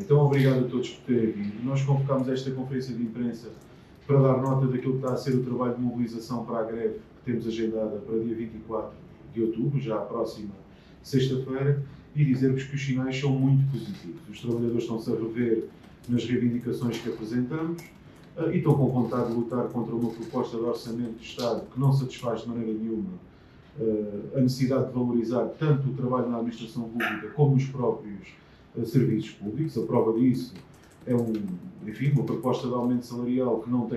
Então, obrigado a todos por terem vindo. Nós convocámos esta conferência de imprensa para dar nota daquilo que está a ser o trabalho de mobilização para a greve que temos agendada para dia 24 de outubro, já a próxima sexta-feira, e dizer-vos que os sinais são muito positivos. Os trabalhadores estão-se a rever nas reivindicações que apresentamos e estão com vontade de lutar contra uma proposta de orçamento de Estado que não satisfaz de maneira nenhuma a necessidade de valorizar tanto o trabalho na administração pública como os próprios serviços públicos. A prova disso é uma proposta de aumento salarial que não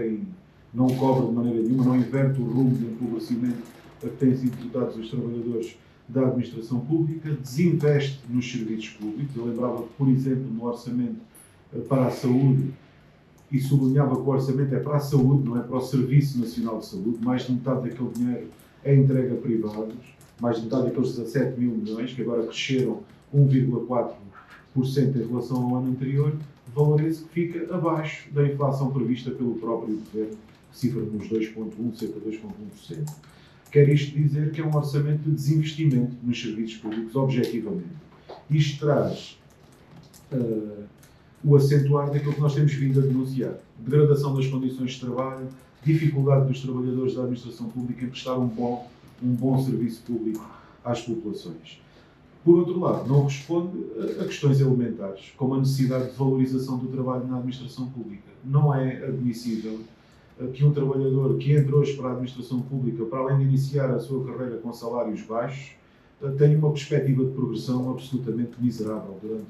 cobra de maneira nenhuma, não inverte o rumo de empobrecimento a que têm sido tratados os trabalhadores da administração pública, desinveste nos serviços públicos. Eu lembrava que, por exemplo, no orçamento para a saúde, e sublinhava que o orçamento é para a saúde, não é para o Serviço Nacional de Saúde. Mais de metade daquele dinheiro é entregue a privados, mais de metade daqueles 17 mil milhões, que agora cresceram 1,4% em relação ao ano anterior, valor esse que fica abaixo da inflação prevista pelo próprio Governo, que cifra nos 2,1%, cerca de 2,1%. Quer isto dizer que é um orçamento de desinvestimento nos serviços públicos, objetivamente. Isto traz o acentuar daquilo que nós temos vindo a denunciar. Degradação das condições de trabalho, dificuldade dos trabalhadores da administração pública em prestar um bom serviço público às populações. Por outro lado, não responde a questões elementares, como a necessidade de valorização do trabalho na administração pública. Não é admissível que um trabalhador que entra hoje para a administração pública, para além de iniciar a sua carreira com salários baixos, tenha uma perspectiva de progressão absolutamente miserável durante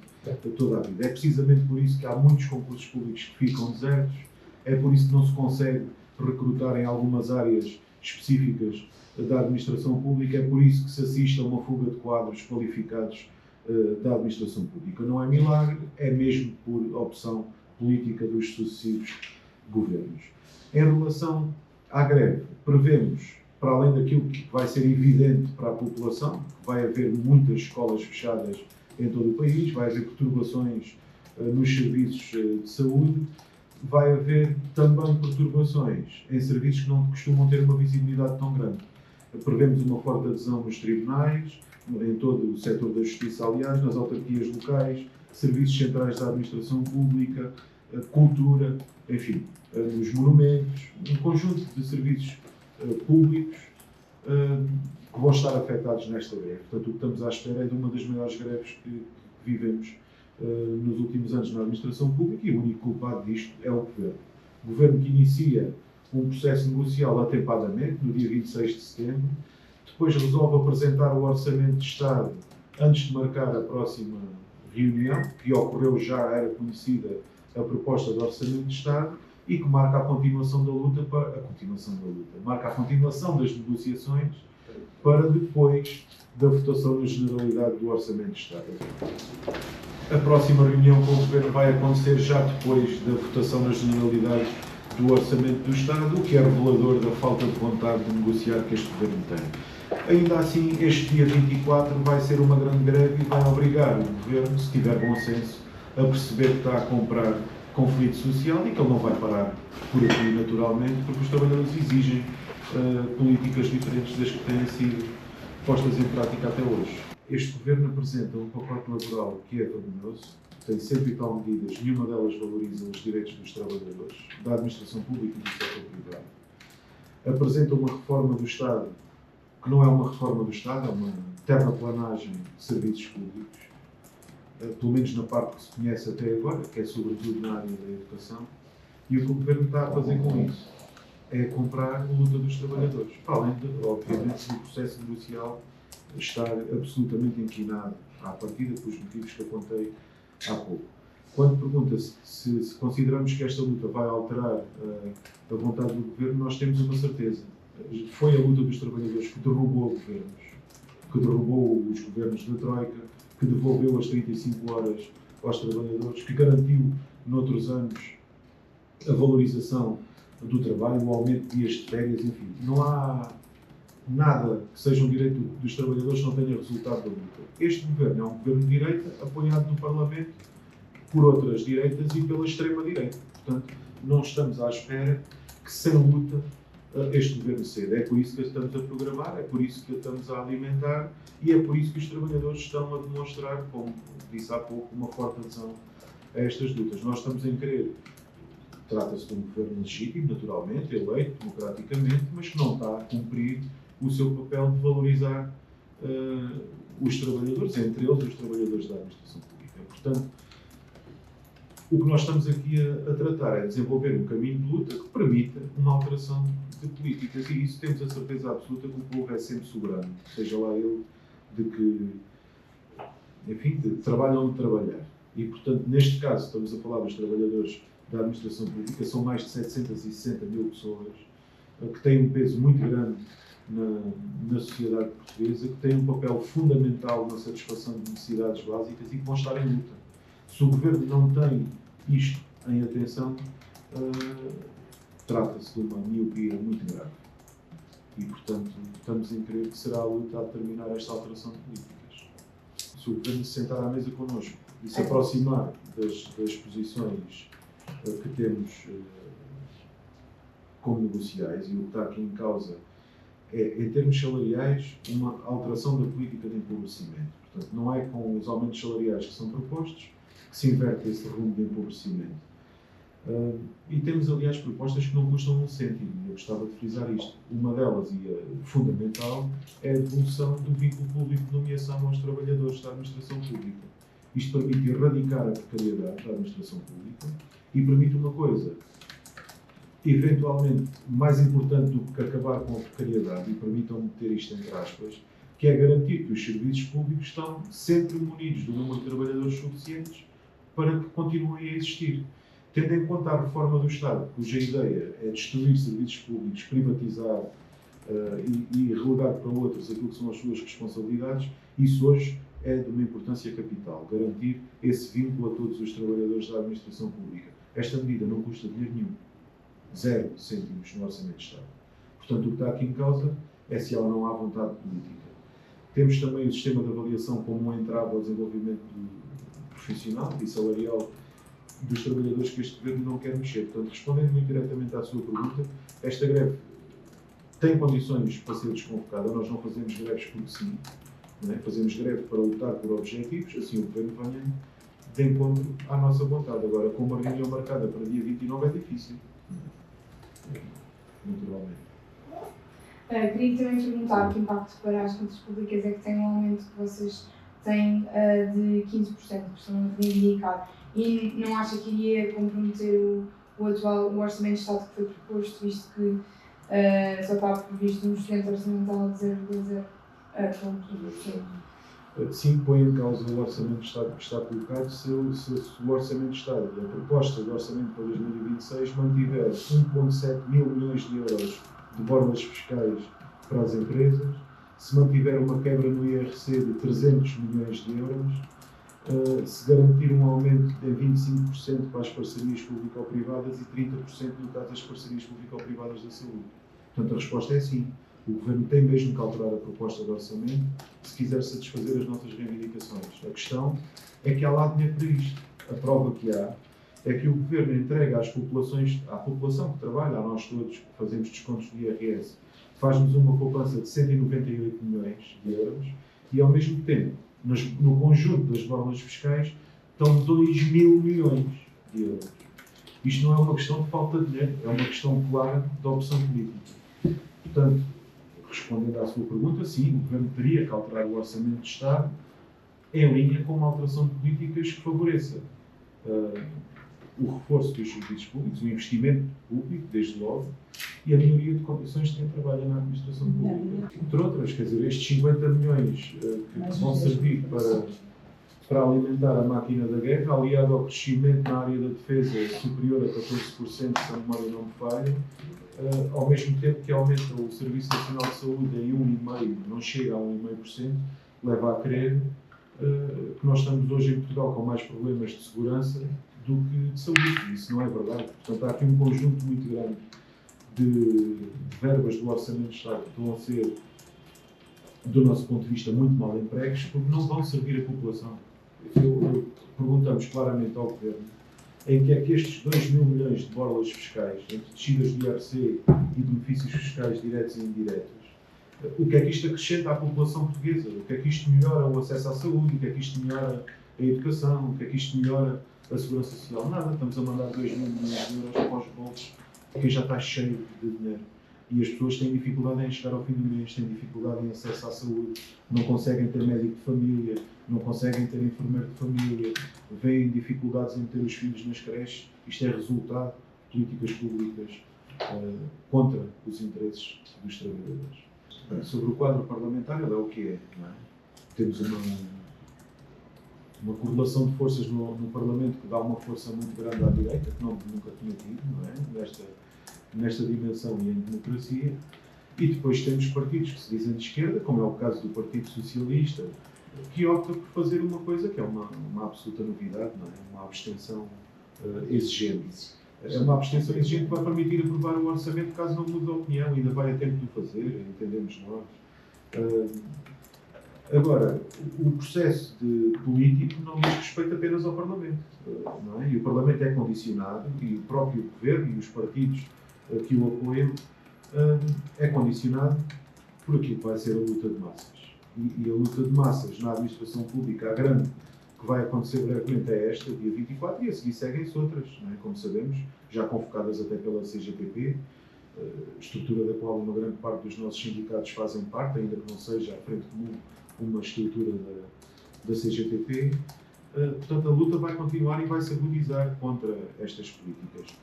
toda a vida. É precisamente por isso que há muitos concursos públicos que ficam desertos, é por isso que não se consegue recrutar em algumas áreas específicas da administração pública, é por isso que se assiste a uma fuga de quadros qualificados da administração pública. Não é milagre, é mesmo por opção política dos sucessivos governos. Em relação à greve, prevemos, para além daquilo que vai ser evidente para a população, que vai haver muitas escolas fechadas em todo o país, vai haver perturbações nos serviços de saúde, vai haver também perturbações em serviços que não costumam ter uma visibilidade tão grande. Prevemos uma forte adesão nos tribunais, em todo o setor da justiça, aliás, nas autarquias locais, serviços centrais da administração pública, cultura, enfim, nos monumentos, um conjunto de serviços públicos que vão estar afetados nesta greve. Portanto, o que estamos à espera é de uma das maiores greves que vivemos nos últimos anos na administração pública, e o único culpado disto é o Governo. O Governo que inicia um processo negocial atempadamente, no dia 26 de setembro, depois resolve apresentar o Orçamento de Estado antes de marcar a próxima reunião, que ocorreu já, era conhecida a proposta do Orçamento de Estado, e que marca a continuação da luta, marca a continuação das negociações para depois da votação na generalidade do Orçamento de Estado. A próxima reunião com o Governo vai acontecer já depois da votação na generalidade do Orçamento do Estado, o que é revelador da falta de vontade de negociar que este Governo tem. Ainda assim, este dia 24 vai ser uma grande greve e vai obrigar o Governo, se tiver bom senso, a perceber que está a comprar conflito social e que ele não vai parar por aqui naturalmente, porque os trabalhadores exigem políticas diferentes das que têm sido postas em prática até hoje. Este Governo apresenta um pacote laboral que é vergonhoso, tem 100 e tal medidas, nenhuma delas valoriza os direitos dos trabalhadores, da administração pública e do setor privado. Apresenta uma reforma do Estado que não é uma reforma do Estado, é uma terraplanagem de serviços públicos, pelo menos na parte que se conhece até agora, que é sobretudo na área da educação, e o que o Governo está a fazer com isso é comprar a luta dos trabalhadores, para além, obviamente, do processo negocial estar absolutamente inquinado à partida, pelos motivos que apontei há pouco. Quando pergunta-se se consideramos que esta luta vai alterar a vontade do Governo, nós temos uma certeza. Foi a luta dos trabalhadores que derrubou governos, que derrubou os governos da Troika, que devolveu as 35 horas aos trabalhadores, que garantiu, noutros anos, a valorização do trabalho, o aumento de dias de férias, enfim. Não há nada que seja um direito dos trabalhadores que não tenha resultado da luta. Este governo é um governo de direita, apoiado no Parlamento por outras direitas e pela extrema-direita. Portanto, não estamos à espera que, sem luta, este governo ceda. É por isso que a estamos a programar, é por isso que a estamos a alimentar e é por isso que os trabalhadores estão a demonstrar, como disse há pouco, uma forte adesão a estas lutas. Nós estamos em querer, trata-se de um governo legítimo, naturalmente, eleito democraticamente, mas que não está a cumprir o seu papel de valorizar os trabalhadores, entre eles os trabalhadores da administração pública. Portanto, o que nós estamos aqui a tratar é desenvolver um caminho de luta que permita uma alteração de políticas, e isso temos a certeza absoluta que o povo é sempre soberano, seja lá ele de que, enfim, de trabalho ou de trabalhar. E, portanto, neste caso, estamos a falar dos trabalhadores da administração pública, são mais de 760 mil pessoas, que têm um peso muito grande na sociedade portuguesa, que têm um papel fundamental na satisfação de necessidades básicas e que vão estar em luta. Se o governo não tem isto em atenção, trata-se de uma miopia muito grave. E, portanto, estamos em crer que será a luta a determinar esta alteração de políticas. Se o governo se sentar à mesa connosco e se aproximar das posições que temos como negociais, e o que está aqui em causa é, em termos salariais, uma alteração da política de empobrecimento. Portanto, não é com os aumentos salariais que são propostos que se inverte esse rumo de empobrecimento. E temos, aliás, propostas que não custam um cêntimo. Eu gostava de frisar isto. Uma delas, e a fundamental, é a devolução do vínculo público de nomeação aos trabalhadores da administração pública. Isto permite erradicar a precariedade da administração pública e permite uma coisa, eventualmente mais importante do que acabar com a precariedade, e permitam-me meter isto entre aspas, que é garantir que os serviços públicos estão sempre munidos do número de trabalhadores suficientes para que continuem a existir. Tendo em conta a reforma do Estado, cuja ideia é destruir serviços públicos, privatizar e relegar para outros aquilo que são as suas responsabilidades, isso hoje é de uma importância capital, garantir esse vínculo a todos os trabalhadores da administração pública. Esta medida não custa dinheiro nenhum, 0 cêntimos no Orçamento de Estado. Portanto, o que está aqui em causa é se ela não há vontade política. Temos também o sistema de avaliação como um entrave ao desenvolvimento profissional e salarial dos trabalhadores que este governo não quer mexer. Portanto, respondendo muito diretamente à sua pergunta, esta greve tem condições para ser desconvocada. Nós não fazemos greves porque sim, não é? Fazemos greve para lutar por objetivos, assim o governo venha de encontro à nossa vontade. Agora, com uma reunião marcada para dia 29 é difícil, naturalmente. Queria também perguntar que impacto para as contas públicas é que tem um aumento que vocês têm de 15%, que estão a reivindicar. E não acha que iria comprometer o orçamento de Estado que foi proposto, visto que só está previsto um excedente orçamental de 0,0%? Sim, põe em causa o orçamento de Estado que está colocado se o orçamento de Estado, a proposta do orçamento para 2026, mantiver 1,7 mil milhões de euros de borlas fiscais para as empresas, se mantiver uma quebra no IRC de 300 milhões de euros, se garantir um aumento de 25% para as parcerias público-privadas e 30% no caso das parcerias público-privadas da saúde. Portanto, a resposta é sim. O Governo tem mesmo que alterar a proposta de orçamento se quiser satisfazer as nossas reivindicações. A questão é que há lá dinheiro para isto. A prova que há é que o Governo entrega às populações, à população que trabalha, a nós todos que fazemos descontos de IRS, faz-nos uma poupança de 198 milhões de euros e, ao mesmo tempo, no conjunto das borlas fiscais, estão 2 mil milhões de euros. Isto não é uma questão de falta de dinheiro, é uma questão clara de opção política. Portanto, respondendo à sua pergunta, sim, o Governo teria que alterar o Orçamento de Estado em linha com uma alteração de políticas que favoreça o reforço dos serviços públicos, o investimento público, desde logo, e a melhoria de condições de quem trabalha na administração pública. Entre outras, quer dizer, estes 50 milhões que vão servir para alimentar a máquina da guerra, aliado ao crescimento na área da defesa superior a 14%, se a memória não me falha, ao mesmo tempo que aumenta o Serviço Nacional de Saúde em 1,5%, não chega a 1,5%, leva a crer que nós estamos hoje em Portugal com mais problemas de segurança do que de saúde. Isso não é verdade. Portanto, há aqui um conjunto muito grande de verbas do Orçamento de Estado que estão a ser, do nosso ponto de vista, muito mal empregos, porque não vão servir a população. Perguntamos claramente ao Governo em que é que estes 2 mil milhões de borlas fiscais, entre descidas do IRC e benefícios fiscais diretos e indiretos, o que é que isto acrescenta à população portuguesa? O que é que isto melhora o acesso à saúde? O que é que isto melhora a educação? O que é que isto melhora A Segurança Social, nada. Estamos a mandar 2 mil milhões de euros para os bolsos, porque já está cheio de dinheiro. E as pessoas têm dificuldade em chegar ao fim do mês, têm dificuldade em acesso à saúde, não conseguem ter médico de família, não conseguem ter enfermeiro de família, veem dificuldades em meter os filhos nas creches. Isto é resultado de políticas públicas contra os interesses dos trabalhadores. Sobre o quadro parlamentar, ele é o que é, não é? Temos uma correlação de forças no Parlamento que dá uma força muito grande à direita, que nunca tinha tido, não é? Nesta dimensão e em democracia. E depois temos partidos que se dizem de esquerda, como é o caso do Partido Socialista, que opta por fazer uma coisa que é uma absoluta novidade, não é? Uma abstenção exigente. É uma abstenção exigente que vai permitir aprovar o orçamento caso não mude de opinião, ainda vai a tempo de o fazer, entendemos nós. Agora, o processo político não diz respeito apenas ao Parlamento, não é? E o Parlamento é condicionado, e o próprio Governo e os partidos que o apoiam é condicionado por aquilo que vai ser a luta de massas. E a luta de massas na administração pública, a grande, que vai acontecer brevemente é esta, dia 24, e a seguir seguem-se outras, não é? Como sabemos, já convocadas até pela CGTP, estrutura da qual uma grande parte dos nossos sindicatos fazem parte, ainda que não seja a frente comum uma estrutura da CGTP. Portanto, a luta vai continuar e vai se agudizar contra estas políticas.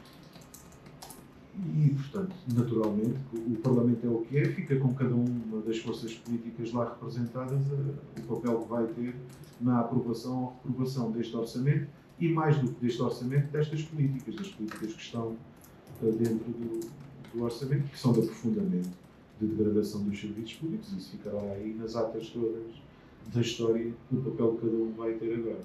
E, portanto, naturalmente, o Parlamento é o que é, fica com cada uma das forças políticas lá representadas o papel que vai ter na aprovação ou reprovação deste orçamento e, mais do que deste orçamento, destas políticas, das políticas que estão dentro do orçamento, que são de aprofundamento, de degradação dos serviços públicos. Isso ficará aí nas atas todas da história, do papel que cada um vai ter agora.